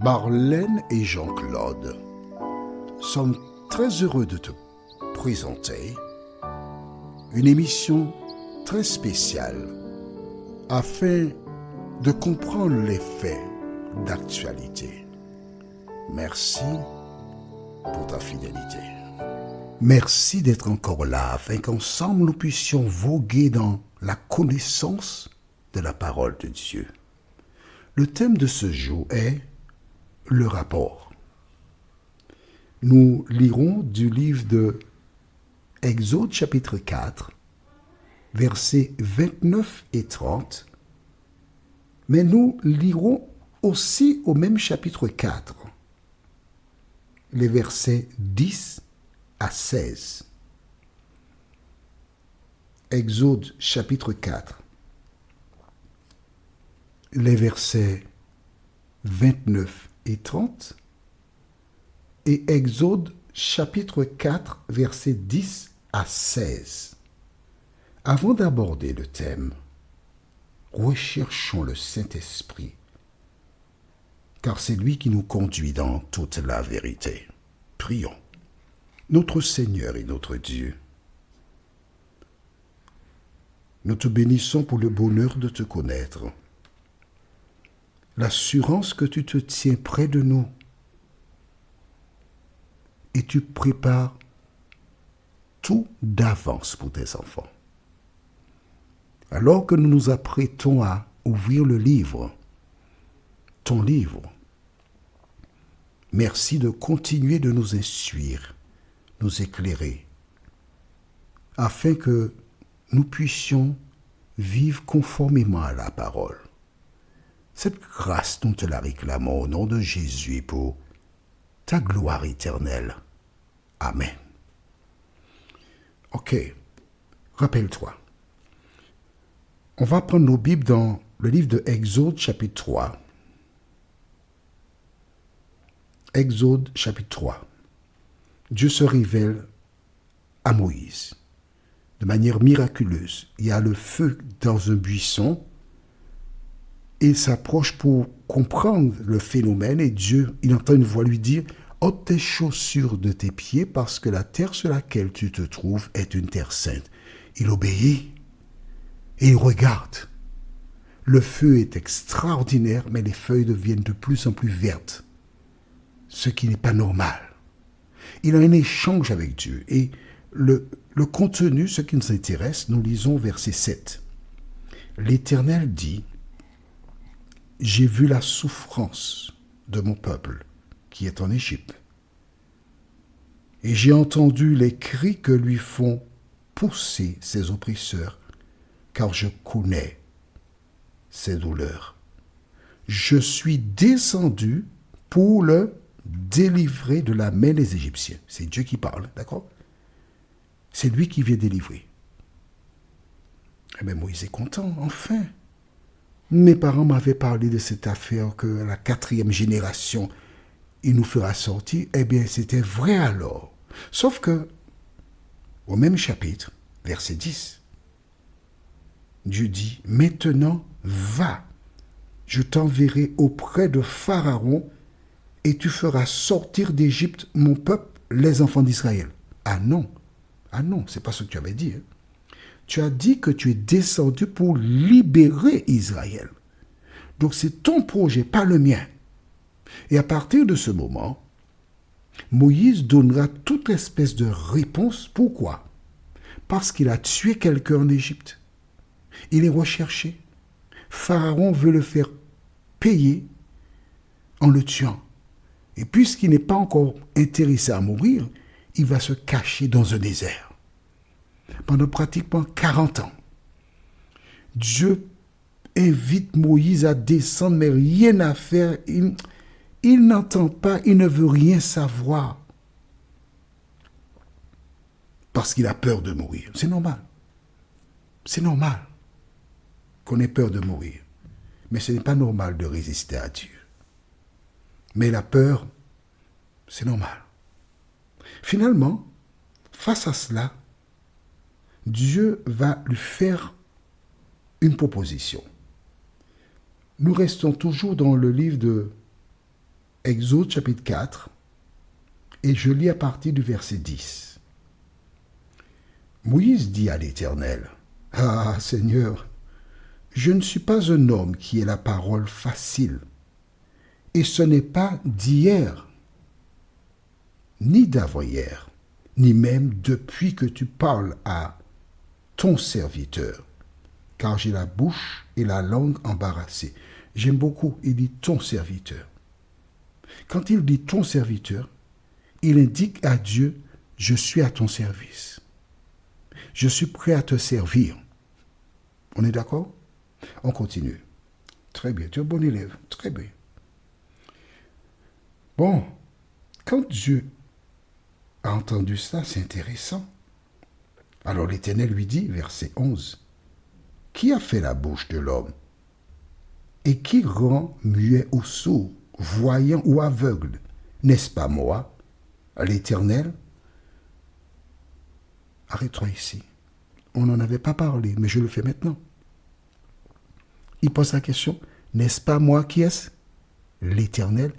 Marlène et Jean-Claude sommes très heureux de te présenter une émission très spéciale afin de comprendre les faits d'actualité. Merci pour ta fidélité. Merci d'être encore là afin qu'ensemble nous puissions voguer dans la connaissance de la parole de Dieu. Le thème de ce jour est le rapport. Nous lirons du livre de Exode chapitre 4, versets 29 et 30, mais nous lirons aussi au même chapitre 4, les versets 10 à 16. Exode chapitre 4, les versets 29 et 30, et Exode chapitre 4, versets 10 à 16. Avant d'aborder le thème, recherchons le Saint-Esprit, car c'est lui qui nous conduit dans toute la vérité. Prions. Notre Seigneur et notre Dieu, nous te bénissons pour le bonheur de te connaître, l'assurance que tu te tiens près de nous et tu prépares tout d'avance pour tes enfants. Alors que nous nous apprêtons à ouvrir le livre, ton livre, merci de continuer de nous instruire, nous éclairer, afin que nous puissions vivre conformément à la parole. Cette grâce, nous te la réclamons au nom de Jésus pour ta gloire éternelle. Amen. Ok, rappelle-toi. On va prendre nos Bibles dans le livre de Exode chapitre 3. Exode chapitre 3. Dieu se révèle à Moïse de manière miraculeuse. Il y a le feu dans un buisson. Il s'approche pour comprendre le phénomène et Dieu, il entend une voix lui dire « ôte tes chaussures de tes pieds parce que la terre sur laquelle tu te trouves est une terre sainte. » Il obéit et il regarde. Le feu est extraordinaire, mais les feuilles deviennent de plus en plus vertes, ce qui n'est pas normal. Il a un échange avec Dieu et le contenu, ce qui nous intéresse, nous lisons verset 7. L'Éternel dit « J'ai vu la souffrance de mon peuple qui est en Égypte, et j'ai entendu les cris que lui font pousser ses oppresseurs, car je connais ses douleurs. Je suis descendu pour le délivrer de la main des Égyptiens. » C'est Dieu qui parle, d'accord? C'est lui qui vient délivrer. Eh bien, Moïse est content, enfin. Mes parents m'avaient parlé de cette affaire que la 4e génération, il nous fera sortir. Eh bien, c'était vrai alors. Sauf que, au même chapitre, verset 10, Dieu dit, « Maintenant, va, je t'enverrai auprès de Pharaon et tu feras sortir d'Égypte mon peuple, les enfants d'Israël. » Ah non, c'est pas ce que tu avais dit. Hein. Tu as dit que tu es descendu pour libérer Israël. Donc c'est ton projet, pas le mien. Et à partir de ce moment, Moïse donnera toute espèce de réponse. Pourquoi? Parce qu'il a tué quelqu'un en Égypte. Il est recherché. Pharaon veut le faire payer en le tuant. Et puisqu'il n'est pas encore intéressé à mourir, il va se cacher dans un désert. Pendant pratiquement 40 ans. Dieu invite Moïse à descendre, mais rien à faire. Il n'entend pas, il ne veut rien savoir. Parce qu'il a peur de mourir. C'est normal. C'est normal qu'on ait peur de mourir. Mais ce n'est pas normal de résister à Dieu. Mais la peur, c'est normal. Finalement, face à cela, Dieu va lui faire une proposition. Nous restons toujours dans le livre de Exode chapitre 4, et je lis à partir du verset 10. Moïse dit à l'Éternel, « Ah, Seigneur, je ne suis pas un homme qui ait la parole facile, et ce n'est pas d'hier, ni d'avant-hier, ni même depuis que tu parles à ton serviteur, car j'ai la bouche et la langue embarrassées. » J'aime beaucoup, il dit ton serviteur. Quand il dit ton serviteur, il indique à Dieu, je suis à ton service. Je suis prêt à te servir. On est d'accord? On continue. Très bien, tu es un bon élève. Très bien. Bon, quand Dieu a entendu ça, c'est intéressant. Alors l'Éternel lui dit, verset 11, « Qui a fait la bouche de l'homme? Et qui rend muet ou sourd, voyant ou aveugle? N'est-ce pas moi, l'Éternel? » Arrête-toi ici. On n'en avait pas parlé, mais je le fais maintenant. Il pose la question, n'est-ce pas moi qui est-ce? L'Éternel.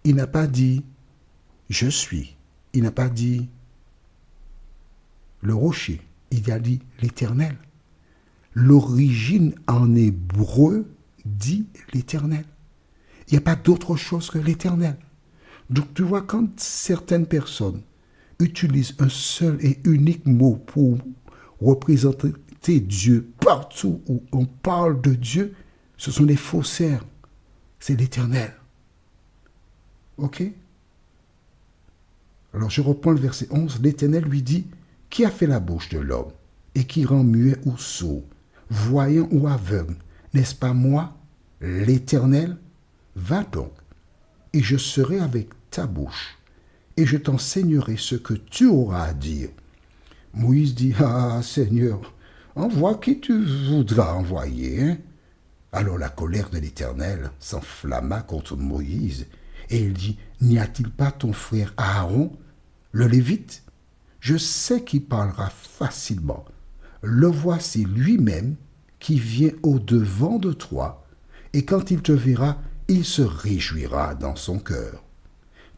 Il n'a pas dit je suis. Il n'a pas dit le rocher. Il a dit l'Éternel. L'origine en hébreu dit l'Éternel. Il n'y a pas d'autre chose que l'Éternel. Donc tu vois, quand certaines personnes utilisent un seul et unique mot pour représenter Dieu partout où on parle de Dieu, ce sont des faussaires. C'est l'Éternel. Ok? Alors je reprends le verset 11. L'Éternel lui dit, « Qui a fait la bouche de l'homme et qui rend muet ou sourd, voyant ou aveugle? N'est-ce pas moi, l'Éternel? Va donc, et je serai avec ta bouche, et je t'enseignerai ce que tu auras à dire. » Moïse dit, « Ah, Seigneur, envoie qui tu voudras envoyer. » Hein? Alors la colère de l'Éternel s'enflamma contre Moïse, et il dit, « N'y a-t-il pas ton frère Aaron, le Lévite? Je sais qu'il parlera facilement. Le voici lui-même qui vient au-devant de toi, et quand il te verra, il se réjouira dans son cœur.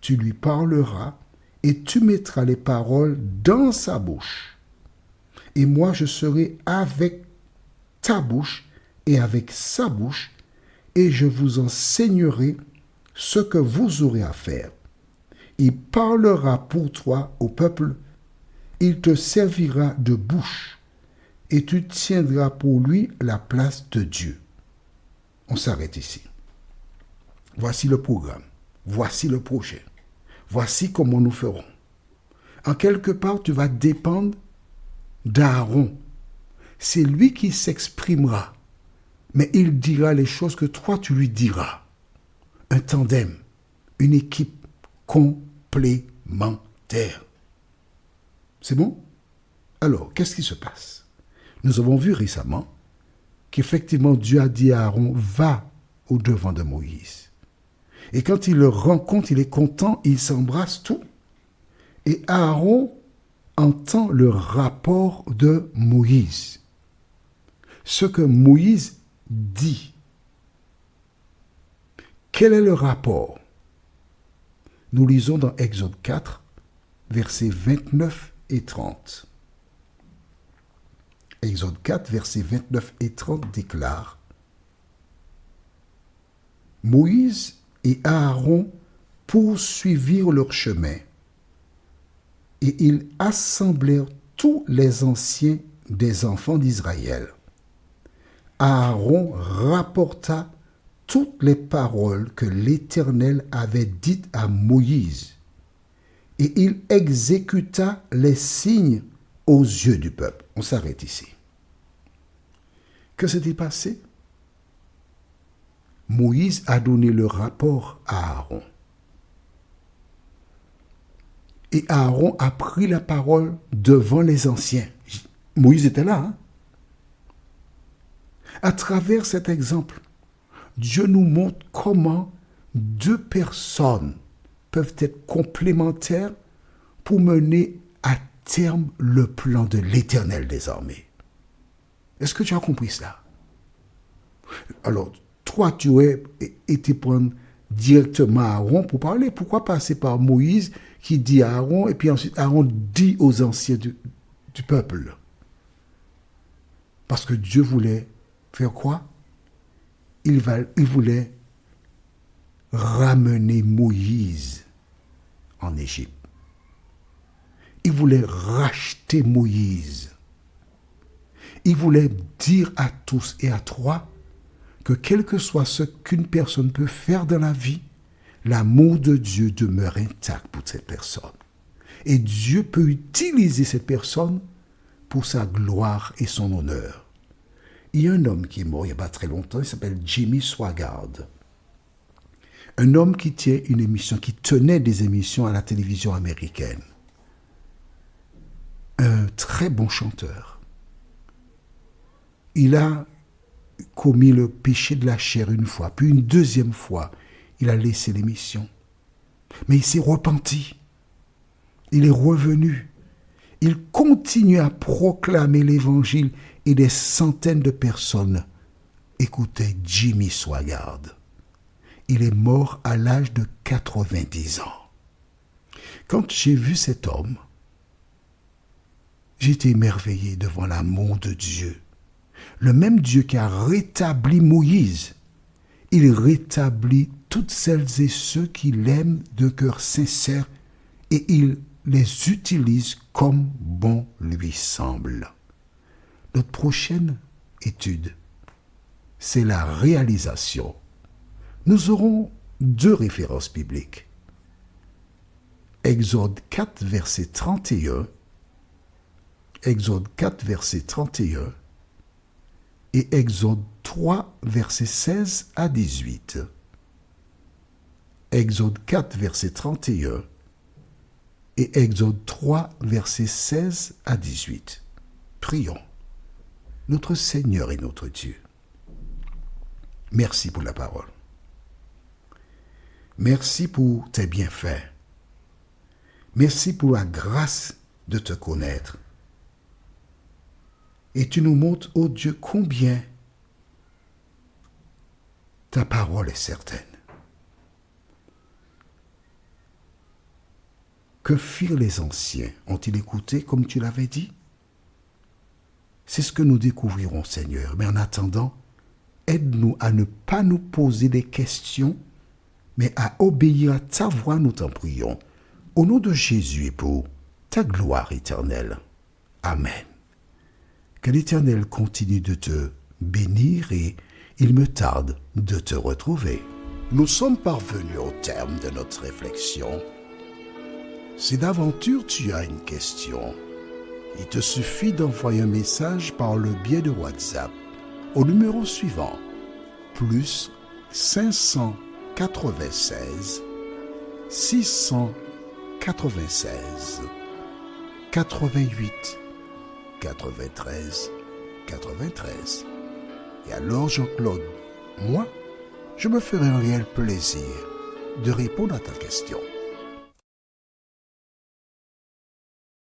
Tu lui parleras, et tu mettras les paroles dans sa bouche. Et moi je serai avec ta bouche et avec sa bouche, et je vous enseignerai ce que vous aurez à faire. Il parlera pour toi au peuple, il te servira de bouche, et tu tiendras pour lui la place de Dieu. » On s'arrête ici. Voici le programme, voici le projet, voici comment nous ferons. En quelque part, tu vas dépendre d'Aaron. C'est lui qui s'exprimera, mais il dira les choses que toi tu lui diras. Un tandem, une équipe complémentaire. C'est bon? Alors, qu'est-ce qui se passe? Nous avons vu récemment qu'effectivement Dieu a dit à Aaron, va au-devant de Moïse. Et quand il le rencontre, il est content, il s'embrasse tout. Et Aaron entend le rapport de Moïse. Ce que Moïse dit. Quel est le rapport? Nous lisons dans Exode 4, versets 29 et 30. Exode 4, versets 29 et 30 déclare: Moïse et Aaron poursuivirent leur chemin, et ils assemblèrent tous les anciens des enfants d'Israël. Aaron rapporta toutes les paroles que l'Éternel avait dites à Moïse, et il exécuta les signes aux yeux du peuple. On s'arrête ici. Que s'est-il passé? Moïse a donné le rapport à Aaron. Et Aaron a pris la parole devant les anciens. Moïse était là. Hein? À travers cet exemple, Dieu nous montre comment deux personnes peuvent être complémentaires pour mener à terme le plan de l'Éternel des armées. Est-ce que tu as compris cela? Alors, toi, tu aurais été prendre directement à Aaron pour parler. Pourquoi passer par Moïse qui dit à Aaron et puis ensuite Aaron dit aux anciens du peuple? Parce que Dieu voulait faire quoi? Il voulait ramener Moïse en Égypte. Il voulait racheter Moïse. Il voulait dire à tous et à toi que quel que soit ce qu'une personne peut faire dans la vie, l'amour de Dieu demeure intact pour cette personne. Et Dieu peut utiliser cette personne pour sa gloire et son honneur. Il y a un homme qui est mort il n'y a pas très longtemps, il s'appelle Jimmy Swaggart. Un homme qui tenait des émissions à la télévision américaine. Un très bon chanteur. Il a commis le péché de la chair une fois, puis une deuxième fois, il a laissé l'émission. Mais il s'est repenti. Il est revenu. Il continue à proclamer l'évangile et des centaines de personnes écoutaient Jimmy Swaggart. Il est mort à l'âge de 90 ans. Quand j'ai vu cet homme, j'étais émerveillé devant l'amour de Dieu. Le même Dieu qui a rétabli Moïse, il rétablit toutes celles et ceux qui l'aiment de cœur sincère et il les utilise comme bon lui semble. Notre prochaine étude, c'est la réalisation. Nous aurons 2 références bibliques. Exode 4, verset 31. Exode 4, verset 31. Et Exode 3, verset 16 à 18. Exode 4, verset 31. Et Exode 3, verset 16 à 18. Prions. Notre Seigneur et notre Dieu, merci pour la parole. Merci pour tes bienfaits. Merci pour la grâce de te connaître. Et tu nous montres, ô Dieu, combien ta parole est certaine. Que firent les anciens? Ont-ils écouté comme tu l'avais dit? C'est ce que nous découvrirons, Seigneur. Mais en attendant, aide-nous à ne pas nous poser des questions, mais à obéir à ta voix, nous t'en prions. Au nom de Jésus et pour ta gloire éternelle. Amen. Que l'Éternel continue de te bénir et il me tarde de te retrouver. Nous sommes parvenus au terme de notre réflexion. Si d'aventure tu as une question, il te suffit d'envoyer un message par le biais de WhatsApp au numéro suivant, plus 596 696 88 93 93. Et alors Jean-Claude, moi, je me ferai un réel plaisir de répondre à ta question.